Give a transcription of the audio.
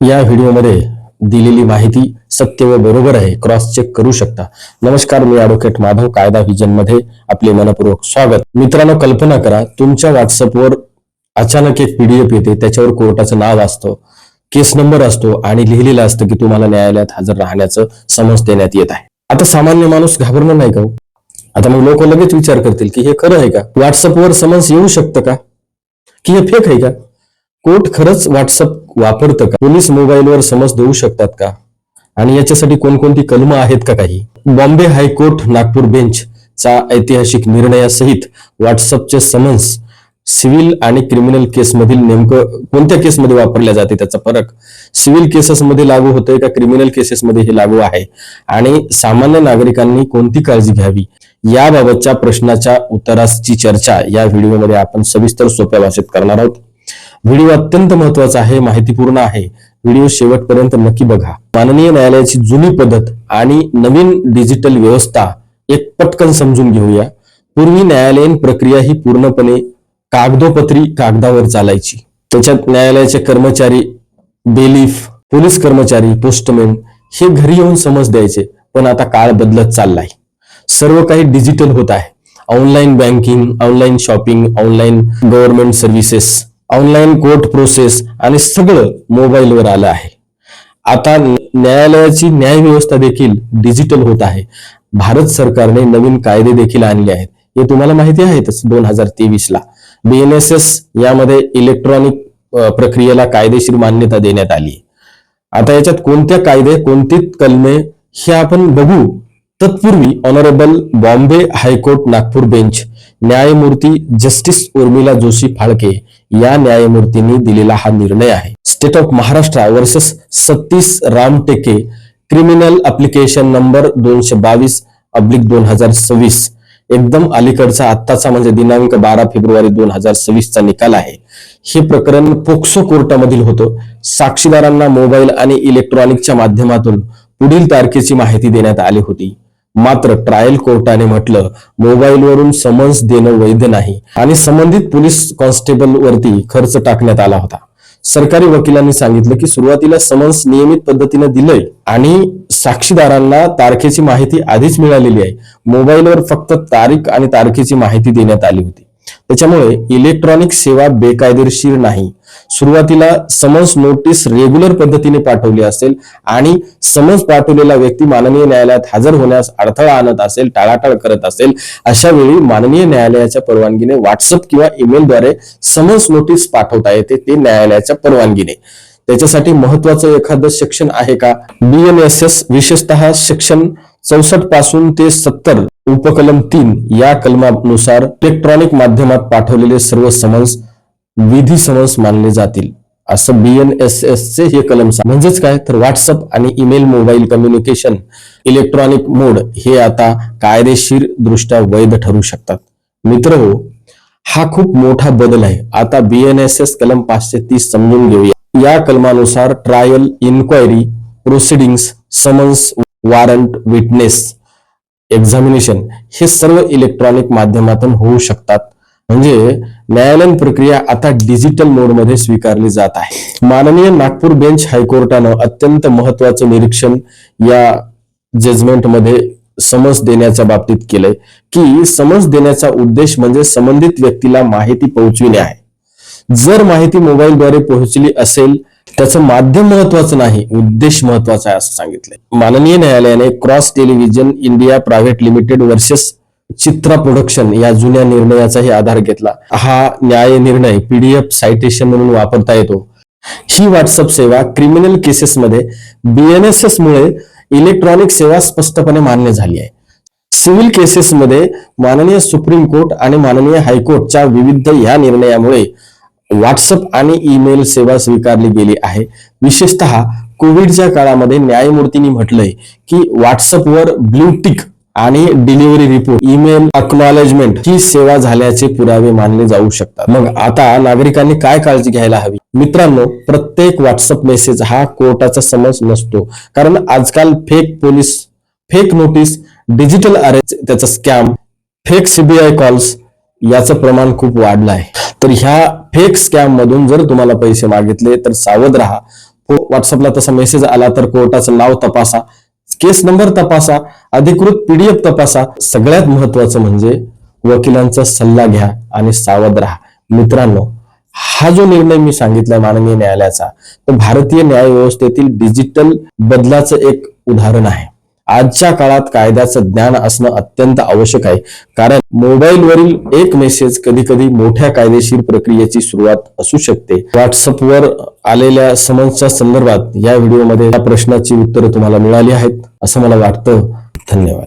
या व्हिडिओमध्ये दिलेली माहिती सत्य व बरोबर आहे, क्रॉस चेक करू शकता. नमस्कार, मी ॲडव्होकेट माधव, कायदा व्हिजन मध्ये आपले मनपूर्वक स्वागत. मित्रांनो, कल्पना करा तुमच्या व्हॉट्सअपवर अचानक एक पीडीएफ येते, त्याच्यावर कोर्टाचं नाव असतं, केस नंबर असतो आणि लिहिलेलं असतं की तुम्हाला न्यायालयात हजर राहण्याचं समन्स देण्यात येत आहे. आता सामान्य माणूस घाबरणार नाही का? आता मग लोक लगेच विचार करतील की हे खरं आहे का? व्हॉट्सअपवर समन्स येऊ शकतं का? की हे फेक आहे का? कोर्ट खरंच व्हॉट्सअप वापरतं का? पोलीस मोबाईलवर समन्स देऊ शकतात का? आणि याच्यासाठी कोणकोणती कलमं आहेत का? काही बॉम्बे हायकोर्ट नागपूर बेंचचा ऐतिहासिक निर्णयासहित व्हॉट्सअपचे समन्स सिव्हिल आणि क्रिमिनल केसमधील नेमकं कोणत्या केसमध्ये वापरल्या जाते, त्याचा फरक सिव्हिल केसेसमध्ये लागू होतोय का क्रिमिनल केसेसमध्ये हे लागू आहे, आणि सामान्य नागरिकांनी कोणती काळजी घ्यावी, याबाबतच्या प्रश्नाच्या उत्तराची चर्चा या व्हिडिओमध्ये आपण सविस्तर सोप्या भाषेत करणार आहोत. व्हिडिओ अत्यंत महत्वाचा आहे, माहितीपूर्ण आहे. व्हिडिओ शेवटपर्यंत नक्की बघा. माननीय न्यायालयाची जुनी पद्धत आणि नवीन डिजिटल व्यवस्था एक पटकन समजून घेऊया. पूर्वी न्यायालयीन प्रक्रिया ही पूर्णपणे कागदोपत्री कागदावर चालायची. त्याच्यात न्यायालयाचे कर्मचारी, बेलीफ, पोलीस कर्मचारी, पोस्टमॅन हे घरी येऊन समन्स द्यायचे. पण आता काळ बदलत चाललाय, सर्व काही डिजिटल होत आहे. Online banking, online shopping, online government services, online court process आणि सगळं मोबाईलवर आलं आहे. आता न्यायालयाची न्याय व्यवस्था देखील डिजिटल होत आहे. भारत सरकारने नवीन कायदे देखील आणले आहेत, हे तुम्हाला माहिती आहेच. 2023 ला BNSS यामध्ये इलेक्ट्रॉनिक प्रक्रियेला कायदेशीर मान्यता देण्यात आली. आता याच्यात कोणत्या कायदे, कोणती कलमे हे आपण बघू. तत्पूर्वी honourable Bombay high court Nagpur bench न्यायमूर्ती जस्टिस उर्मिला जोशी फाळके या न्यायमूर्तींनी दिलेला हा निर्णय आहे. State of Maharashtra versus Satish Ramteke, criminal application number 222/2026. एकदम अलीकडचा, आत्ताचा म्हणजे दिनांक 12 फेब्रुवारी 2026 चा निकाल आहे. हे प्रकरण पोक्सो कोर्टामधील होतं. साक्षीदारांना मोबाईल आणि इलेक्ट्रॉनिकच्या माध्यमातून पुढील तारखेची माहिती देण्यात आली होती. मात्र ट्रायल कोर्टाने म्हटलं मोबाईलवरून समन्स देणं वैध नाही आणि संबंधित पोलीस कॉन्स्टेबल वरती खर्च टाकण्यात आला होता. सरकारी वकिलांनी सांगितलं की सुरुवातीला समन्स नियमित पद्धतीने दिलंय आणि साक्षीदारांना तारखेची माहिती आधीच मिळालेली आहे. मोबाईलवर फक्त तारीख आणि तारखेची माहिती देण्यात आली होती. त्याच्यामुळे इलेक्ट्रॉनिक सेवा बेकायदेशीर नाही. सुरुवातीला समन्स नोटीस रेग्युलर पद्धतीने पाठवली असेल आणि समन्स पाठवलेला व्यक्ती माननीय न्यायालयात हजर होण्यास अडथळा आणत असेल, टाळाटाळ करत असेल, अशा वेळी माननीय न्यायालयाच्या परवानगीने व्हॉट्सअप किंवा ईमेलद्वारे समन्स नोटीस पाठवता येते, ते न्यायालयाच्या परवानगीने. त्याच्यासाठी महत्वाचं एखादं सेक्शन आहे का? BNSS विशेषतः सेक्शन 64 पासून ते 70 उपकलम 3 या कलमानुसार इलेक्ट्रॉनिक माध्यमात पाठवलेले सर्व समन्स विधी समन्स मानले जातील, असं BNSS चे हे कलम. म्हणजेच काय तर व्हॉट्सअप आणि ईमेल मोबाईल कम्युनिकेशन इलेक्ट्रॉनिक मोड हे आता कायदेशीर दृष्ट्या वैध ठरू शकतात. मित्रहो, हा खूप मोठा बदल आहे. आता BNSS कलम 530 समजून घेऊया. या कलमानुसार trial, inquiry, proceedings, summons, warrant, witness, examination हे सर्व इलेक्ट्रॉनिक माध्यमातून होऊ शकतात. म्हणजे न्यायालयीन प्रक्रिया आता डिजिटल मोडमध्ये स्वीकारली जात आहे. माननीय नागपूर बेंच हायकोर्टानं अत्यंत महत्वाचं निरीक्षण या जजमेंटमध्ये समन्स देण्याच्या बाबतीत केलंय की समन्स देण्याचा उद्देश म्हणजे संबंधित व्यक्तीला माहिती पोहोचविणे आहे. जर माहिती मोबाईलद्वारे पोहोचली असेल, त्याचं माध्यम महत्वाचं नाही, उद्देश महत्वाचा आहे असं सांगितलंय. माननीय न्यायालयाने Cross Television India Private Limited versus Chitra Production या जुन्या निर्णयाचाही आधार घेतला. हा न्याय निर्णय PDF सायटेशन म्हणून वापरता येतो. ही व्हॉट्सअप सेवा क्रिमिनल केसेसमध्ये BNSS मुळे इलेक्ट्रॉनिक सेवा स्पष्टपणे मान्य झाली आहे. सिव्हिल केसेसमध्ये माननीय सुप्रीम कोर्ट आणि माननीय हायकोर्टच्या विविध या निर्णयामुळे व्हॉट्सअप आणि ईमेल सेवा स्वीकारली गेली आहे. विशेषतः कोविडच्या काळामध्ये न्यायमूर्तींनी म्हटलंय की व्हॉट्सअपवर ब्लू टिक आणि डिलिव्हरी रिपोर्ट, ईमेल अक्नॉलेजमेंट ही सेवा झाल्याचे पुरावे मानले जाऊ शकतात. मग आता नागरिकांनी काय काळजी घ्यायला हवी? मित्रांनो, प्रत्येक व्हॉट्सअप मेसेज हा कोर्टाचा समन्स नसतो. कारण आजकाल fake police, fake notice, digital arrest, त्याचा स्कॅम, फेक CBI कॉल्स याचं प्रमाण खूप वाढलं आहे. तर ह्या फेक स्कॅम मधून जर तुम्हाला पैसे मागितले तर सावध राहा. व्हॉट्सअपला तसा मेसेज आला तर कोर्टाचं नाव तपासा, केस नंबर तपासा, अधिकृत पीडीएफ तपासा. सगळ्यात महत्वाचं म्हणजे वकिलांचा सल्ला घ्या आणि सावध राहा. मित्रांनो, हा जो निर्णय मी सांगितलाय माननीय न्यायालयाचा, तो भारतीय न्याय व्यवस्थेतील डिजिटल बदलाचं एक उदाहरण आहे. आजच्या काळात कायद्याचं ज्ञान असणं अत्यंत आवश्यक आहे, कारण मोबाईलवरील एक मेसेज कधी कधी मोठ्या कायदेशीर प्रक्रियेची सुरुवात असू शकते. व्हॉट्सअपवर आलेल्या समन्सच्या संदर्भात या व्हिडिओमध्ये या प्रश्नाची उत्तरं तुम्हाला मिळाली आहेत असं मला वाटतं. धन्यवाद.